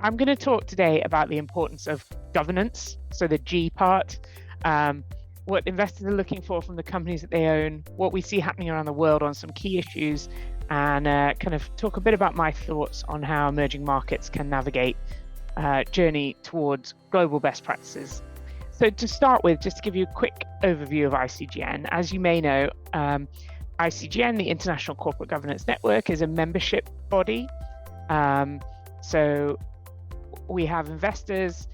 I'm going to talk today about the importance of governance, so the G part, what investors are looking for from the companies that they own, what we see happening around the world on some key issues, and kind of talk a bit about my thoughts on how emerging markets can navigate journey towards global best practices. So to start with, just to give you a quick overview of ICGN, as you may know, ICGN, the International Corporate Governance Network, is a membership body. So we have investors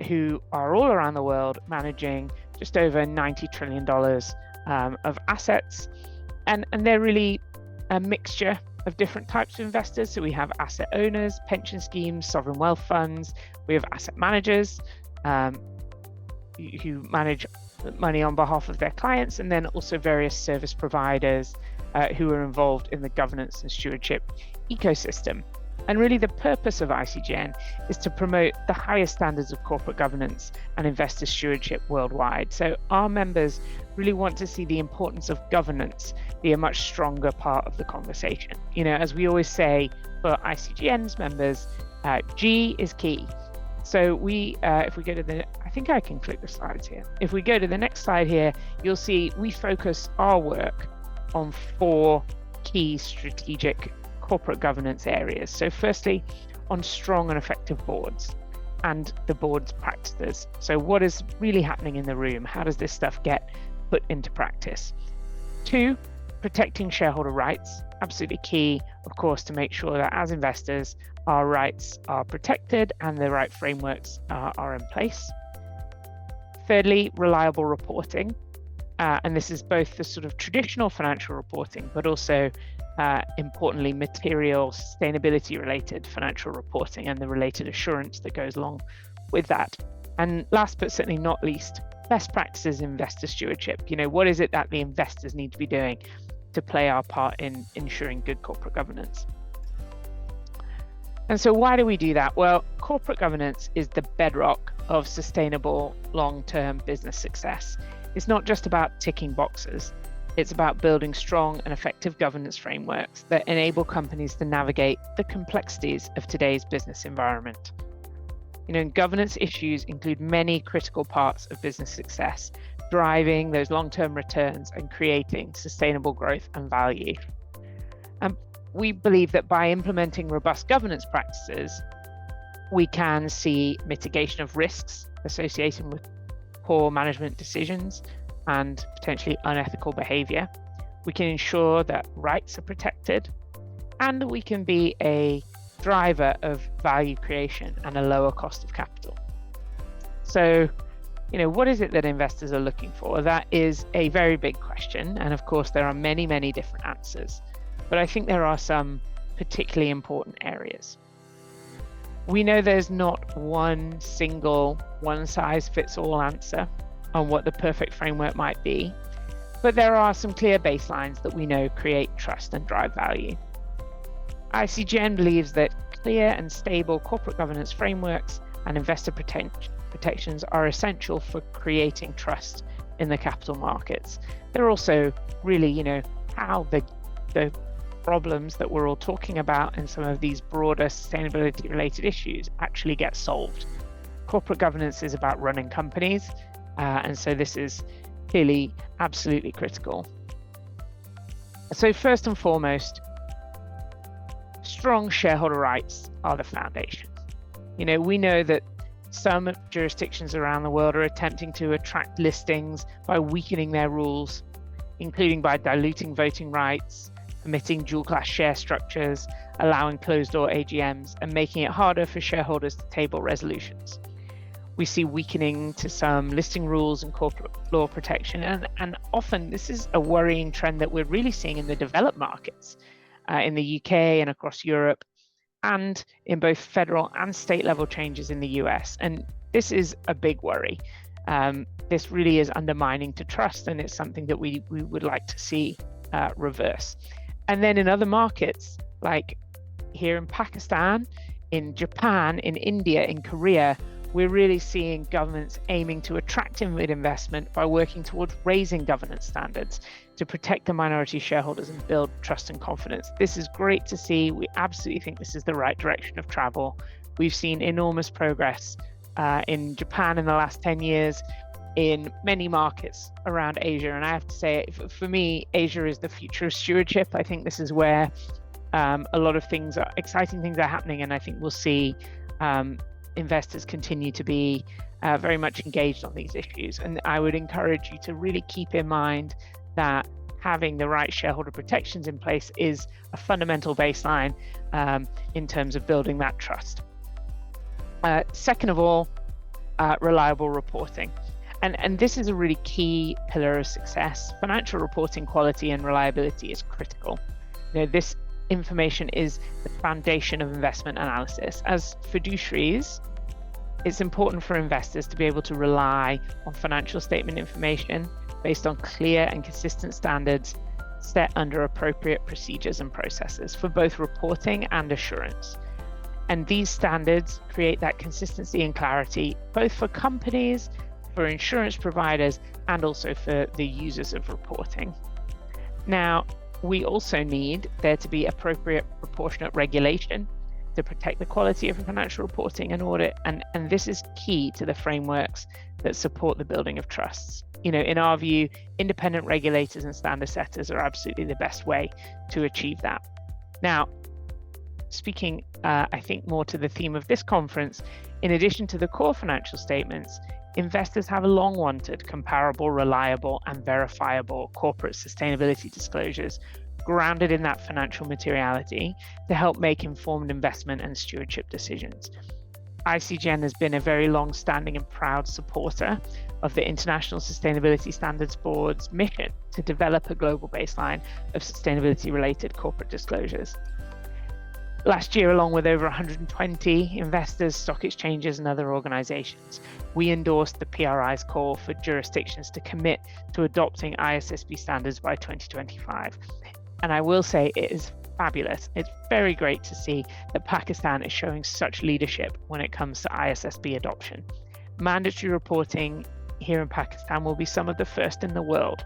who are all around the world managing just over $90 trillion of assets. And they're really a mixture of different types of investors. So we have asset owners, pension schemes, sovereign wealth funds. We have asset managers who manage money on behalf of their clients, and then also various service providers who are involved in the governance and stewardship ecosystem. And really the purpose of ICGN is to promote the highest standards of corporate governance and investor stewardship worldwide. So our members really want to see the importance of governance be a much stronger part of the conversation. You know, as we always say for ICGN's members, G is key. So if we go to I think I can click the slides here. If we go to the next slide here, you'll see we focus our work on 4 key strategic corporate governance areas. So firstly, on strong and effective boards and the board's practices. So what is really happening in the room? How does this stuff get put into practice? 2, protecting shareholder rights. Absolutely key, of course, to make sure that as investors, our rights are protected and the right frameworks are in place. Thirdly, reliable reporting. And this is both the sort of traditional financial reporting, but also importantly, material sustainability related financial reporting and the related assurance that goes along with that. And last but certainly not least, best practices in investor stewardship. You know, what is it that the investors need to be doing to play our part in ensuring good corporate governance? And so why do we do that? Well, corporate governance is the bedrock of sustainable long-term business success. It's not just about ticking boxes. It's about building strong and effective governance frameworks that enable companies to navigate the complexities of today's business environment. You know, governance issues include many critical parts of business success, driving those long-term returns and creating sustainable growth and value. And we believe that by implementing robust governance practices, we can see mitigation of risks associated with poor management decisions and potentially unethical behavior. We can ensure that rights are protected, and we can be a driver of value creation and a lower cost of capital. So, you know, what is it that investors are looking for? That is a very big question. And of course, there are many, many different answers, but I think there are some particularly important areas. We know there's not one single one-size-fits-all answer on what the perfect framework might be, but there are some clear baselines that we know create trust and drive value. ICGN believes that clear and stable corporate governance frameworks and investor protections are essential for creating trust in the capital markets. They're also really, you know, how the problems that we're all talking about and some of these broader sustainability related issues actually get solved. Corporate governance is about running companies, and so this is clearly absolutely critical. So first and foremost, strong shareholder rights are the foundation. You know, we know that some jurisdictions around the world are attempting to attract listings by weakening their rules, including by diluting voting rights, permitting dual-class share structures, allowing closed-door AGMs, and making it harder for shareholders to table resolutions. We see weakening to some listing rules and corporate law protection, and often this is a worrying trend that we're really seeing in the developed markets, in the UK and across Europe, and in both federal and state level changes in the US. And this is a big worry. This really is undermining to trust, and it's something that we would like to see reverse. And then in other markets, like here in Pakistan, in Japan, in India, in Korea, we're really seeing governments aiming to attract investment by working towards raising governance standards to protect the minority shareholders and build trust and confidence. This is great to see. We absolutely think this is the right direction of travel. We've seen enormous progress in Japan in the last 10 years, in many markets around Asia. And I have to say, for me, Asia is the future of stewardship. I think this is where a lot of exciting things are happening. And I think we'll see investors continue to be very much engaged on these issues. And I would encourage you to really keep in mind that having the right shareholder protections in place is a fundamental baseline in terms of building that trust. Second of all, reliable reporting. And this is a really key pillar of success. Financial reporting quality and reliability is critical. This information is the foundation of investment analysis. As fiduciaries, it's important for investors to be able to rely on financial statement information based on clear and consistent standards set under appropriate procedures and processes for both reporting and assurance. And these standards create that consistency and clarity, both for companies, for insurance providers, and also for the users of reporting. Now, we also need there to be appropriate proportionate regulation to protect the quality of financial reporting and audit, and this is key to the frameworks that support the building of trusts. In our view, independent regulators and standard setters are absolutely the best way to achieve that. Now, speaking, I think, more to the theme of this conference, in addition to the core financial statements, investors have long wanted comparable, reliable, and verifiable corporate sustainability disclosures grounded in that financial materiality to help make informed investment and stewardship decisions. PICG has been a very long-standing and proud supporter of the International Sustainability Standards Board's mission to develop a global baseline of sustainability-related corporate disclosures. Last year, along with over 120 investors, stock exchanges, and other organizations, we endorsed the PRI's call for jurisdictions to commit to adopting ISSB standards by 2025. And I will say it is fabulous. It's very great to see that Pakistan is showing such leadership when it comes to ISSB adoption. Mandatory reporting here in Pakistan will be some of the first in the world.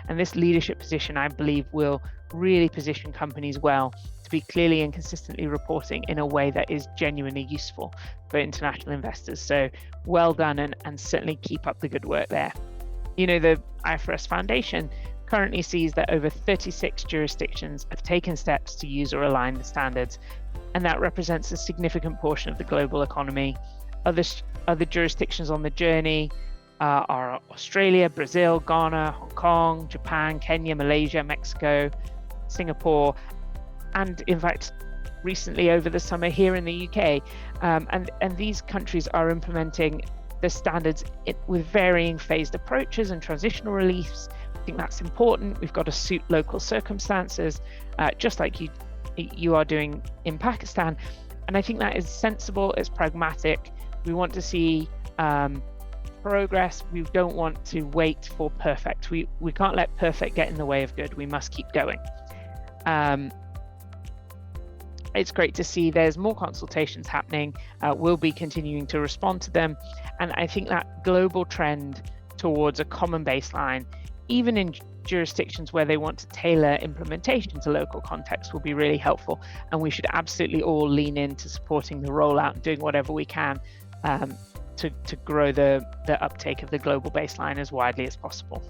And this leadership position, I believe, will really position companies well to be clearly and consistently reporting in a way that is genuinely useful for international investors. So well done, and certainly keep up the good work there. The IFRS Foundation currently sees that over 36 jurisdictions have taken steps to use or align the standards, and that represents a significant portion of the global economy. Other jurisdictions on the journey are Australia, Brazil, Ghana, Hong Kong, Japan, Kenya, Malaysia, Mexico, Singapore, and in fact, recently over the summer here in the UK. And these countries are implementing the standards with varying phased approaches and transitional reliefs. I think that's important. We've got to suit local circumstances, just like you are doing in Pakistan. And I think that is sensible, it's pragmatic. We want to see progress. We don't want to wait for perfect. We can't let perfect get in the way of good. We must keep going. It's great to see there's more consultations happening. We'll be continuing to respond to them. And I think that global trend towards a common baseline, even in jurisdictions where they want to tailor implementation to local context, will be really helpful. And we should absolutely all lean into supporting the rollout and doing whatever we can to grow the uptake of the global baseline as widely as possible.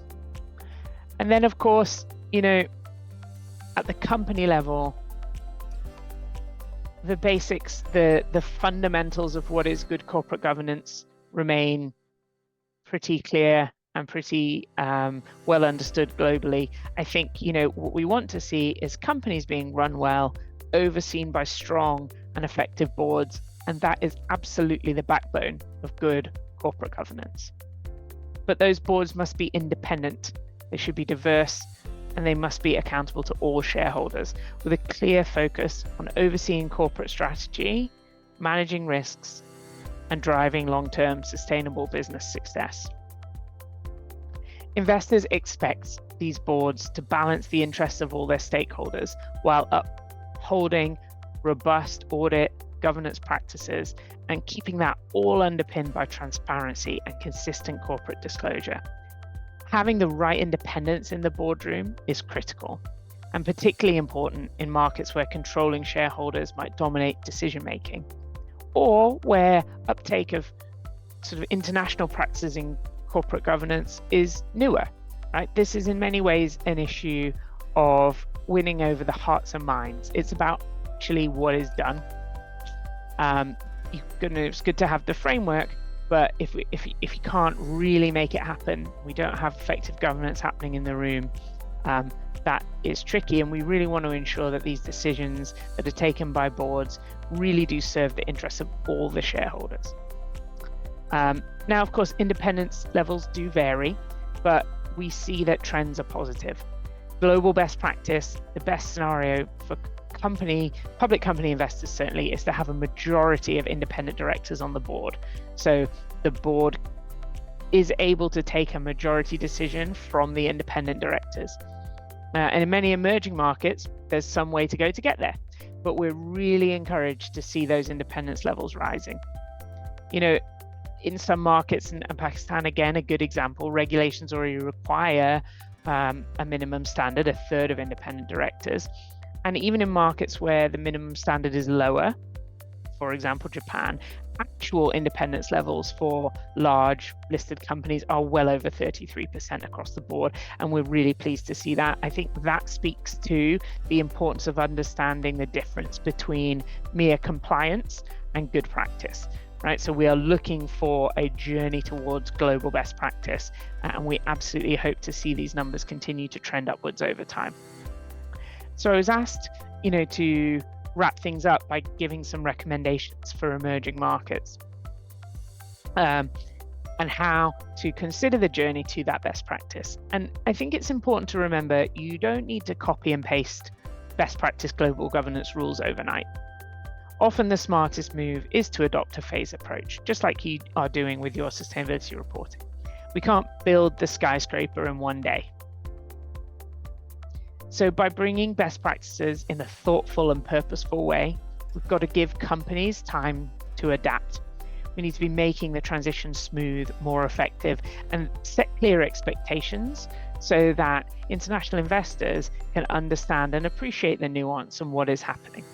And then, of course, at the company level, the basics, the fundamentals of what is good corporate governance remain pretty clear and pretty well understood globally. I think, what we want to see is companies being run well, overseen by strong and effective boards, and that is absolutely the backbone of good corporate governance. But those boards must be independent, they should be diverse, and they must be accountable to all shareholders with a clear focus on overseeing corporate strategy, managing risks, and driving long-term sustainable business success. Investors expect these boards to balance the interests of all their stakeholders while upholding robust audit governance practices and keeping that all underpinned by transparency and consistent corporate disclosure. Having the right independence in the boardroom is critical, and particularly important in markets where controlling shareholders might dominate decision-making. or where uptake of sort of international practices in corporate governance is newer, right? This is in many ways an issue of winning over the hearts and minds. It's about actually what is done. It's good to have the framework, but if you can't really make it happen, we don't have effective governance happening in the room, that is tricky, and we really want to ensure that these decisions that are taken by boards really do serve the interests of all the shareholders. Now, of course, independence levels do vary, but we see that trends are positive. Global best practice, the best scenario for public company investors certainly, is to have a majority of independent directors on the board. So the board is able to take a majority decision from the independent directors. And in many emerging markets, there's some way to go to get there, but we're really encouraged to see those independence levels rising. In some markets, and Pakistan, again, a good example, regulations already require a minimum standard, a third of independent directors. And even in markets where the minimum standard is lower, for example, Japan, actual independence levels for large listed companies are well over 33% across the board. And we're really pleased to see that. I think that speaks to the importance of understanding the difference between mere compliance and good practice. Right, so we are looking for a journey towards global best practice, and we absolutely hope to see these numbers continue to trend upwards over time. So I was asked, to wrap things up by giving some recommendations for emerging markets, and how to consider the journey to that best practice. And I think it's important to remember, you don't need to copy and paste best practice global governance rules overnight. Often the smartest move is to adopt a phase approach, just like you are doing with your sustainability reporting. We can't build the skyscraper in one day. So by bringing best practices in a thoughtful and purposeful way, we've got to give companies time to adapt. We need to be making the transition smooth, more effective, and set clear expectations so that international investors can understand and appreciate the nuance and what is happening.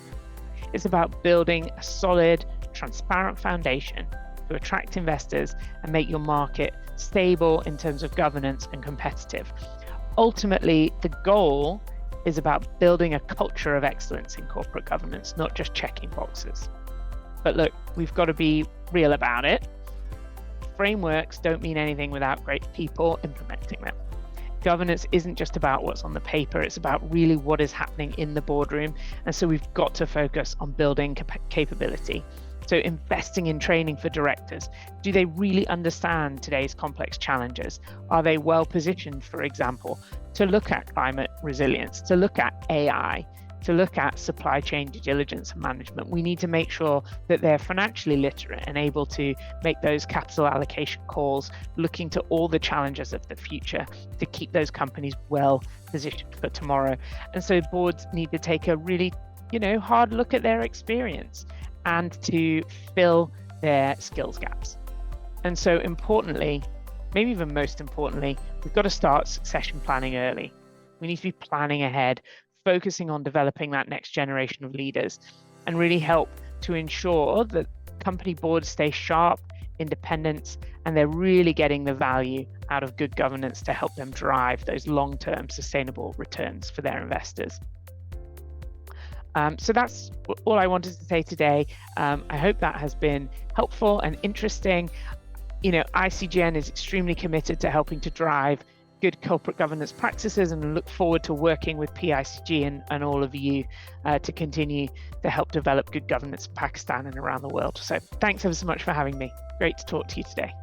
It's about building a solid, transparent foundation to attract investors and make your market stable in terms of governance and competitive. Ultimately, the goal is about building a culture of excellence in corporate governance, not just checking boxes. But look, we've got to be real about it. Frameworks don't mean anything without great people implementing them. Governance isn't just about what's on the paper, it's about really what is happening in the boardroom. And so we've got to focus on building capability. So investing in training for directors. Do they really understand today's complex challenges? Are they well positioned, for example, to look at climate resilience, to look at AI, to look at supply chain due diligence and management? We need to make sure that they're financially literate and able to make those capital allocation calls, looking to all the challenges of the future to keep those companies well positioned for tomorrow. And so boards need to take a really, hard look at their experience and to fill their skills gaps. And so importantly, maybe even most importantly, we've got to start succession planning early. We need to be planning ahead, focusing on developing that next generation of leaders, and really help to ensure that company boards stay sharp, independent, and they're really getting the value out of good governance to help them drive those long-term sustainable returns for their investors. So that's all I wanted to say today. I hope that has been helpful and interesting. ICGN is extremely committed to helping to drive good corporate governance practices, and look forward to working with PICG and all of you to continue to help develop good governance in Pakistan and around the world. So thanks ever so much for having me. Great to talk to you today.